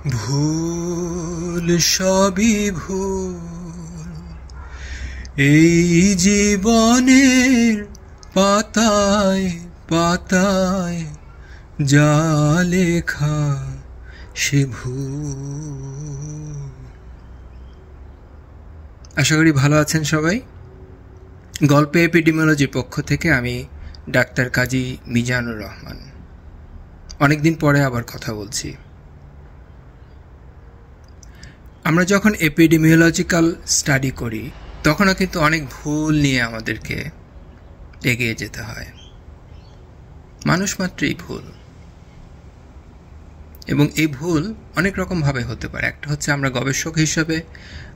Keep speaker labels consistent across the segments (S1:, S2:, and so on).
S1: ভুল সবই ভুল এই জীবনের পাতায় পাতায় যা লেখা সে ভুল। আশা করি ভালো আছেন সবাই। গল্পে এপিডেমিওলজির পক্ষ থেকে আমি ডাক্তার কাজী মিজানুর রহমান। অনেকদিন পরে আবার কথা বলছি। আমরা যখন এপিডেমিওলজিক্যাল স্টাডি করি তখনও কিন্তু অনেক ভুল নিয়ে আমাদেরকে এগিয়ে যেতে হয়। মানুষ মাত্রই ভুল, এবং এই ভুল অনেক রকমভাবে হতে পারে। একটা হচ্ছে আমরা গবেষক হিসেবে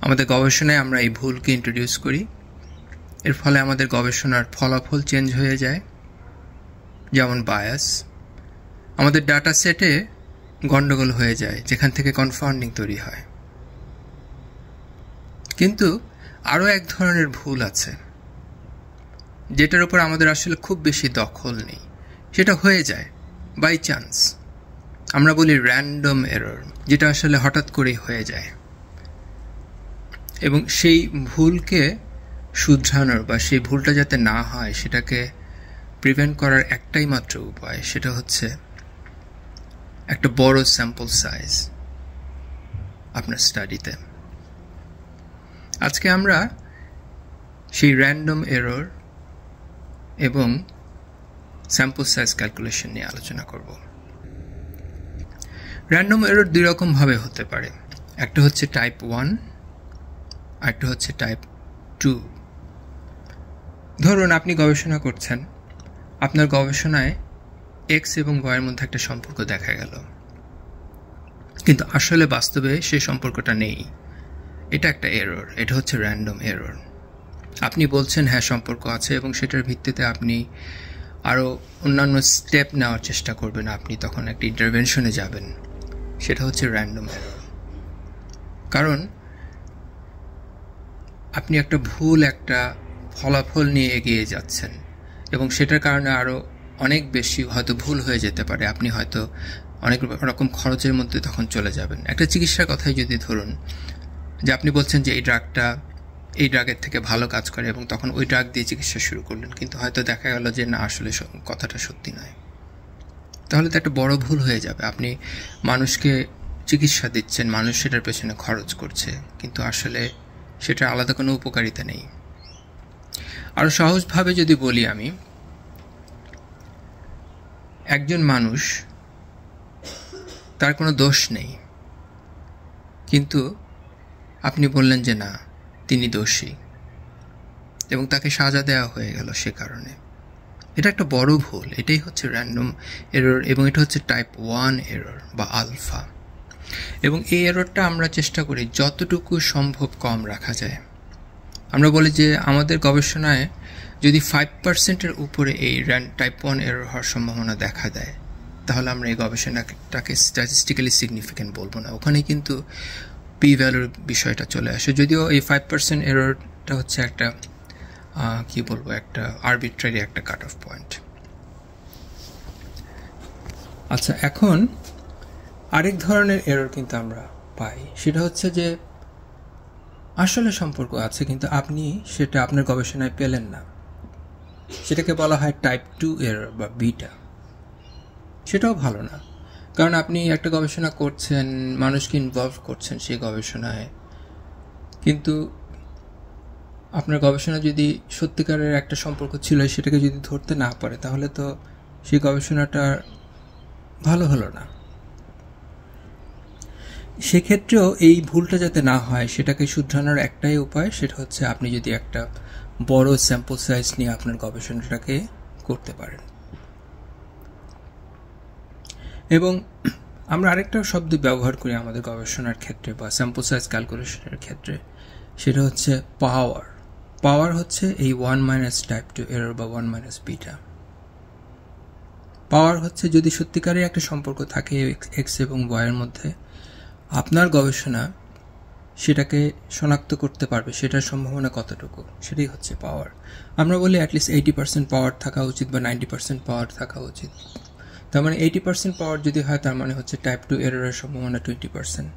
S1: আমাদের গবেষণায় আমরা এই ভুলকে ইন্ট্রোডিউস করি, এর ফলে আমাদের গবেষণার ফলাফল চেঞ্জ হয়ে যায়। যেমন বায়াস, আমাদের ডাটা সেটে গণ্ডগোল হয়ে যায় যেখান থেকে কনফাউন্ডিং তৈরি হয়। কিন্তু আরও এক ধরনের ভুল আছে যেটার উপর আমাদের আসলে খুব বেশি দখল নেই, সেটা হয়ে যায় বাই চান্স। আমরা বলি র্যান্ডম এরর, যেটা আসলে হঠাৎ করেই হয়ে যায়। এবং সেই ভুলকে শুধরানোর বা সেই ভুলটা যাতে না হয় সেটাকে প্রিভেন্ট করার একটাই মাত্র উপায়, সেটা হচ্ছে একটা বড় স্যাম্পল সাইজ আপনার স্টাডিতে। আজকে আমরা সেই র্যান্ডম এরর এবং স্যাম্পল সাইজ ক্যালকুলেশন নিয়ে আলোচনা করব। র্যান্ডম এরর দুই রকমভাবে হতে পারে। একটা হচ্ছে টাইপ 1 আর একটা হচ্ছে টাইপ 2। ধরুন আপনি গবেষণা করছেন, আপনার গবেষণায় এক্স এবং ওয়াইয়ের মধ্যে একটা সম্পর্ক দেখা গেল, কিন্তু আসলে বাস্তবে সেই সম্পর্কটা নেই। এটা একটা এরর, এটা হচ্ছে র্যান্ডম এরর। আপনি বলছেন হ্যাঁ সম্পর্ক আছে, এবং সেটার ভিত্তিতে আপনি আরও অন্যান্য স্টেপ নেওয়ার চেষ্টা করবেন, আপনি তখন একটা ইন্টারভেনশনে যাবেন। সেটা হচ্ছে র্যান্ডম এরর। কারণ আপনি একটা ভুল একটা ফলাফল নিয়ে এগিয়ে যাচ্ছেন, এবং সেটার কারণে আরও অনেক বেশি হয়তো ভুল হয়ে যেতে পারে। আপনি হয়তো অনেক রকম খরচের মধ্যে তখন চলে যাবেন। একটা চিকিৎসার কথাই যদি ধরুন, যে আপনি বলছেন যে এই ড্রাগটা এই ড্রাগের থেকে ভালো কাজ করে, এবং তখন ওই ড্রাগ দিয়ে চিকিৎসা শুরু করলেন, কিন্তু হয়তো দেখা গেল যে না, আসলে কথাটা সত্যি নয়। তাহলে তো একটা বড় ভুল হয়ে যাবে। আপনি মানুষকে চিকিৎসা দিচ্ছেন, মানুষ সেটার পেছনে খরচ করছে, কিন্তু আসলে সেটা আলাদা কোনো উপকারিতা নেই। আরও সহজভাবে যদি বলি, আমি একজন মানুষ, তার কোনো দোষ নেই, কিন্তু আপনি বললেন যে না, তিনি দোষী, এবং তাকে সাজা দেওয়া হয়ে গেল সে কারণে। এটা একটা বড় ভুল। এটাই হচ্ছে র্যান্ডম এরর, এবং এটা হচ্ছে টাইপ 1 এরর বা আলফা। এবং এই এররটা আমরা চেষ্টা করি যতটুকু সম্ভব কম রাখা যায়। আমরা বলি যে আমাদের গবেষণায় যদি 5%-এর উপরে এই টাইপ 1 এরর হওয়ার সম্ভাবনা দেখা দেয়, তাহলে আমরা এই গবেষণাটাকে স্ট্যাটিস্টিক্যালি সিগনিফিক্যান্ট বলবো না। ওখানে কিন্তু পি ভ্যালুর বিষয়টা চলে আসে। যদিও এই 5% এররটা হচ্ছে একটা কি বলবো, একটা আরবিট্রারি একটা কাট অফ পয়েন্ট। আচ্ছা, এখন আরেক ধরনের এরর কিন্তু আমরা পাই, সেটা হচ্ছে যে আসলে সম্পর্ক আছে, কিন্তু আপনি সেটা আপনার গবেষণায় পেলেন না। সেটাকে বলা হয় টাইপ 2 এরর বা বিটা। সেটাও ভালো না, কারণ আপনি একটা গবেষণা করছেন, মানুষকে ইনভলভ করছেন সেই গবেষণায়, কিন্তু আপনার গবেষণা যদি সত্যিকারের একটা সম্পর্ক ছিল সেটাকে যদি ধরতে না পারে, তাহলে তো সেই গবেষণাটা ভালো হলো না। সেক্ষেত্রেও এই ভুলটা যাতে না হয় সেটাকে শুধরানোর একটাই উপায়, সেটা হচ্ছে আপনি যদি একটা বড় স্যাম্পল সাইজ নিয়ে আপনার গবেষণাটাকে করতে পারেন। এবং আমরা আরেকটা শব্দ ব্যবহার করি আমাদের গবেষণার ক্ষেত্রে বা স্যাম্পল সাইজ ক্যালকুলেশনের ক্ষেত্রে, সেটা হচ্ছে পাওয়ার। পাওয়ার হচ্ছে এই 1 টাইপ 2 এরর বা 1 বিটা। পাওয়ার হচ্ছে যদি সত্যিকারের একটা সম্পর্ক থাকে এক্স এবং ওয়াইয়ের মধ্যে, আপনার গবেষণা সেটাকে শনাক্ত করতে পারবে, সেটার সম্ভাবনা কতটুকু, সেটাই হচ্ছে পাওয়ার। আমরা বলি অ্যাটলিস্ট 80% পাওয়ার থাকা উচিত বা 90% পাওয়ার থাকা উচিত। তার মানে 80% পাওয়ার যদি হয় তার মানে হচ্ছে টাইপ 2 এররের সম্ভাবনা 20%।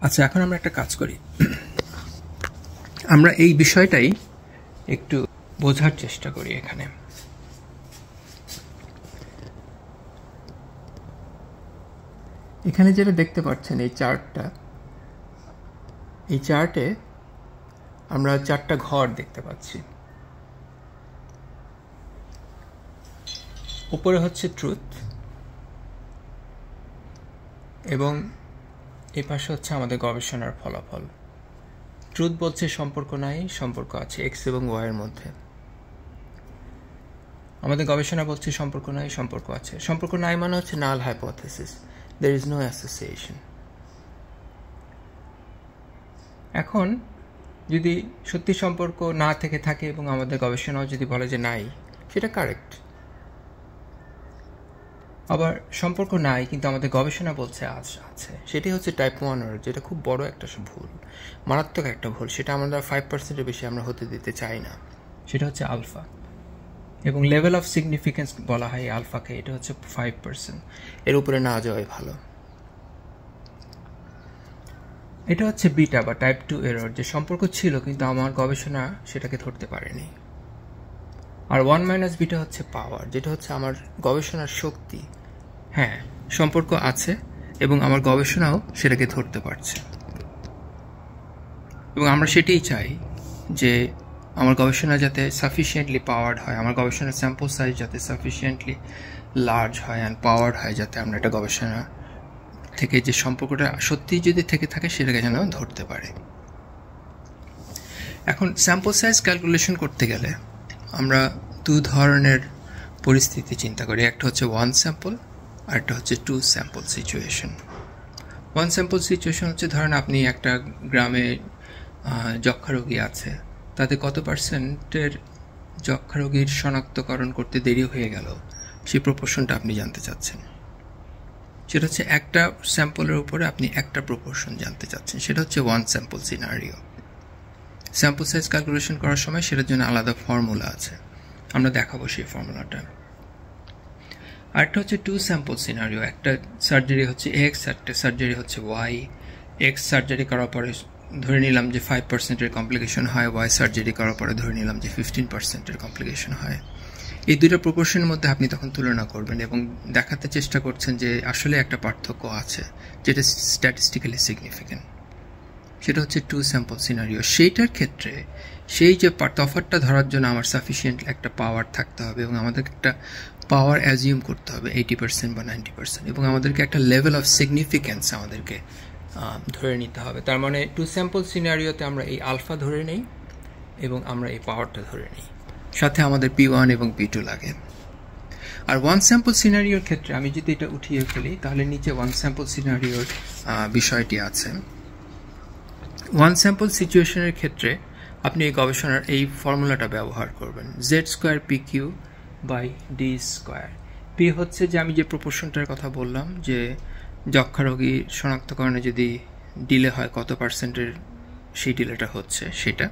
S1: আচ্ছা, এখন আমরা একটা কাজ করি, আমরা এই বিষয়টাই একটু বোঝার চেষ্টা করি। এখানে যেটা দেখতে পাচ্ছেন এই চার্টটা, এই চার্টে আমরা 4টা ঘর দেখতে পাচ্ছি। উপরে হচ্ছে ট্রুথ এবং এই পাশে হচ্ছে আমাদের গবেষণার ফলাফল। ট্রুথ বলছে সম্পর্ক নাই, সম্পর্ক আছে এক্স এবং ওয়াই এর মধ্যে। আমাদের গবেষণা বলছে সম্পর্ক নাই, সম্পর্ক আছে। সম্পর্ক নাই মানে হচ্ছে নাল hypothesis, there is no association। এখন যদি সত্যি সম্পর্ক না থেকে থাকে এবং আমাদের গবেষণাও যদি বলে যে নাই, সেটা কারেক্ট। আবার সম্পর্ক নাই কিন্তু আমাদের গবেষণা বলছে আছে, সেটাই হচ্ছে টাইপ 1 এরর, যেটা খুব বড় একটা ভুল, মারাত্মক একটা ভুল। সেটা আমরা 5%-এর বেশি আমরা হতে দিতে চাই না। সেটা হচ্ছে আলফা, এবং লেভেল অফ সিগনিফিকেন্স বলা হয় আলফাকে, এটা হচ্ছে 5%। এর উপরে না যাওয়াই ভালো। এটা হচ্ছে বিটা বা টাইপ 2 এরর, যে সম্পর্ক ছিল কিন্তু আমার গবেষণা সেটাকে ধরতে পারেনি। আর 1 - বিটা হচ্ছে পাওয়ার, যেটা হচ্ছে আমার গবেষণার শক্তি। হ্যাঁ, সম্পর্ক আছে এবং আমার গবেষণাও সেটাকে ধরতে পারছে, এবং আমরা সেটাই চাই যে আমার গবেষণা যাতে সাফিসিয়েন্টলি পাওয়ার্ড হয়, আমার গবেষণার স্যাম্পল সাইজ যাতে সাফিসিয়েন্টলি লার্জ হয় অ্যান্ড পাওয়ার্ড হয়, যাতে আমরা একটা গবেষণা থেকে যে সম্পর্কটা সত্যিই যদি থেকে থাকে সেটাকে যেন ধরতে পারে। এখন স্যাম্পল সাইজ ক্যালকুলেশন করতে গেলে আমরা 2 ধরনের পরিস্থিতি চিন্তা করি। একটা হচ্ছে 1 স্যাম্পল আর একটা হচ্ছে 2 স্যাম্পল সিচুয়েশন। 1 স্যাম্পল সিচুয়েশন হচ্ছে, ধরেন আপনি একটা গ্রামে যক্ষা রোগী আছে, তাতে কত পার্সেন্টের যক্ষা রোগীর শনাক্তকরণ করতে দেরি হয়ে গেল, সেই প্রপোর্শনটা আপনি জানতে চাচ্ছেন। সেটা হচ্ছে একটা স্যাম্পলের উপরে আপনি একটা প্রপোর্শন জানতে চাচ্ছেন, সেটা হচ্ছে 1 sample scenario. Sample size calculation করার সময় সেটার জন্য আলাদা ফর্মুলা আছে, আমরা দেখাবো সেই ফর্মুলাটা। আরেকটা হচ্ছে 2 স্যাম্পল সিনারিও। একটা সার্জারি হচ্ছে এক্স, একটা সার্জারি হচ্ছে ওয়াই। এক্স সার্জারি করার পরে ধরে নিলাম যে 5%-এর কমপ্লিকেশন হয়, ওয়াই সার্জারি করার পরে ধরে নিলাম যে 15%-এর কমপ্লিকেশন হয়। এই দুইটা প্রপোর্শনের মধ্যে আপনি তখন তুলনা করবেন এবং দেখাতে চেষ্টা করছেন যে আসলে একটা পার্থক্য আছে যেটা স্ট্যাটিস্টিক্যালি সিগনিফিক্যান্ট। সেটা হচ্ছে 2 স্যাম্পল সিনারিও। সেইটার ক্ষেত্রে সেই যে তফাৎটা ধরার জন্য আমার সাফিসিয়েন্ট একটা পাওয়ার থাকতে হবে এবং আমাদেরকে একটা পাওয়ার অ্যাজিউম করতে হবে 80% বা 90%, এবং আমাদেরকে একটা লেভেল অফ সিগনিফিক্যান্স আমাদেরকে ধরে নিতে হবে। তার মানে 2 স্যাম্পল সিনারিওতে আমরা এই আলফা ধরে নেই এবং আমরা এই পাওয়ারটা ধরে নিই, সাথে আমাদের P1 এবং P2 লাগে। আর 1 স্যাম্পল সিনারিওর ক্ষেত্রে আমি যদি এটা উঠিয়ে ফেলি তাহলে নিচে 1 স্যাম্পল সিনারিওর বিষয়টি আছে। 1 স্যাম্পল সিচুয়েশনের ক্ষেত্রে আপনি এই গবেষণার এই ফর্মুলাটা ব্যবহার করবেন, Z²PQ/D²। P হচ্ছে যে আমি যে প্রপোর্শনটার কথা বললাম যে যক্ষা রোগী শনাক্তকরণে যদি ডিলে হয় কত পার্সেন্টের সেই ডিলেটা হচ্ছে, সেটা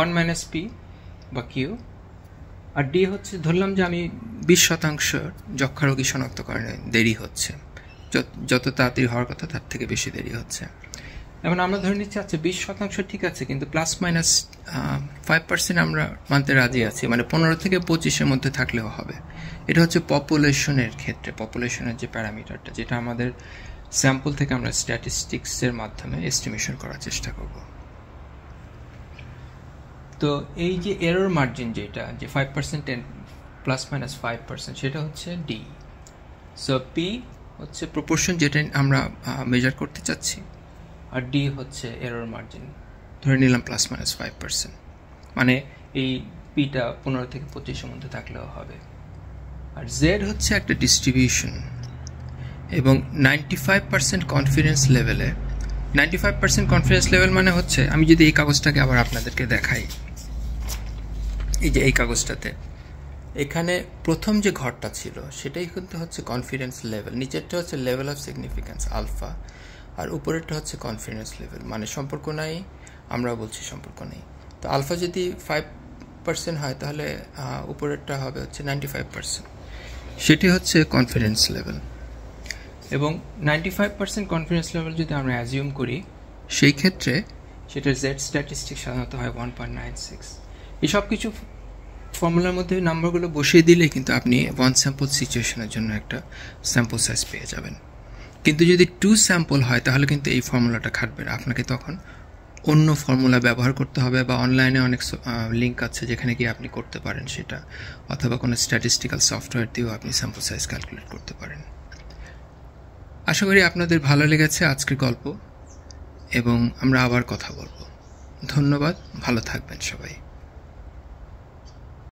S1: 1 - P বা Q। আর ডি হচ্ছে ধরলাম যে আমি 20% যক্ষা রোগী শনাক্তকরণে দেরি হচ্ছে, যত তাড়াতাড়ি হওয়ার কথা তার থেকে বেশি দেরি হচ্ছে। এখন আমরা ধরে নিচ্ছি আচ্ছা 20% ঠিক আছে, কিন্তু +-5% আমরা মানতে রাজি আছি, মানে 15 থেকে 25-এর মধ্যে থাকলেও হবে। এটা হচ্ছে পপুলেশনের ক্ষেত্রে, পপুলেশনের যে প্যারামিটারটা, যেটা আমাদের স্যাম্পল থেকে আমরা স্ট্যাটিস্টিক্সের মাধ্যমে এস্টিমেশন করার চেষ্টা করব। তো এই যে এরর মার্জিন যেটা যে 5% +-5%, সেটা হচ্ছে ডি। সো পি হচ্ছে প্রপোর্শন যেটা আমরা মেজার করতে চাচ্ছি, আর ডি হচ্ছে এরর মার্জিন, ধরে নিলাম +-5%, মানে এই পিটা 15 থেকে 25-এর মধ্যে থাকলেও হবে। আর জেড হচ্ছে একটা ডিস্ট্রিবিউশন, এবং 95% কনফিডেন্স লেভেলে, 95% কনফিডেন্স লেভেল মানে হচ্ছে, আমি যদি এই কাগজটাকে আবার আপনাদেরকে দেখাই, এই যে এই কাগজটাতে এখানে প্রথম যে ঘরটা ছিল সেটাই কিন্তু হচ্ছে কনফিডেন্স লেভেল, নিচেরটা হচ্ছে লেভেল অফ সিগনিফিক্যান্স আলফা, আর উপরেরটা হচ্ছে কনফিডেন্স লেভেল, মানে সম্পর্ক নাই, আমরা বলছি সম্পর্ক নেই। তো আলফা যদি পার্সেন্ট হয় তাহলে উপরেরটা হবে হচ্ছে 95%। সেটি হচ্ছে কনফিডেন্স লেভেল। এবং 95% কনফিডেন্স লেভেল যদি আমরা অ্যাজিউম করি, সেই ক্ষেত্রে সেটার জেড স্ট্যাটিস্টিক সাধারণত হয় 1.96। এই সব কিছু ফর্মুলার মধ্যে নাম্বারগুলো বসিয়ে দিলে কিন্তু আপনি ওয়ান স্যাম্পল সিচুয়েশনের জন্য একটা স্যাম্পল সাইজ পেয়ে যাবেন। কিন্তু যদি 2 স্যাম্পল হয় তাহলে কিন্তু এই ফর্মুলাটা খাটবে না, আপনাকে তখন অন্য ফর্মুলা ব্যবহার করতে হবে, বা অনলাইনে অনেক লিঙ্ক আছে যেখানে গিয়ে আপনি করতে পারেন সেটা, অথবা কোনো স্ট্যাটিস্টিক্যাল সফটওয়্যার দিয়েও আপনি স্যাম্পল সাইজ ক্যালকুলেট করতে পারেন। আশা করি আপনাদের ভালো লেগেছে আজকের গল্প, এবং আমরা আবার কথা বলবো। ধন্যবাদ, ভালো থাকবেন সবাই।